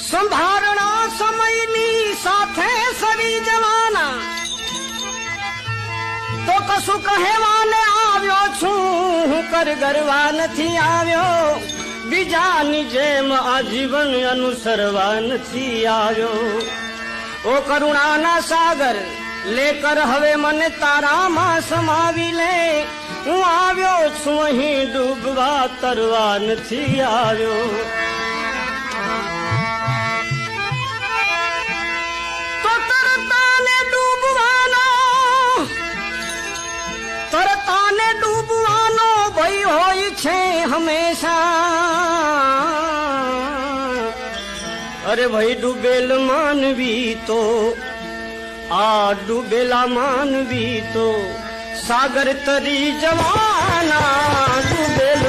સંભારણા સમયની સાથે સરી જવાના તો કશું કહેવાને આવ્યો છું, કર ગરવા નથી આવ્યો, બીજાની જેમ આજીવન અનુસરવા નથી આવ્યો. ઓ કરુણાના સાગર લેકર હવે મને તારામાં સમાવી લે, હું આવ્યો છું અહીં ડૂબવા, તરવા નથી આવ્યો. તો તરતાને ડૂબવાનો ભય હોય છે હંમેશા. અરે ભાઈ ડૂબેલ માનવી તો આ ડૂબેલા માનવી તો સાગર તરી જવાના. ડૂબેલ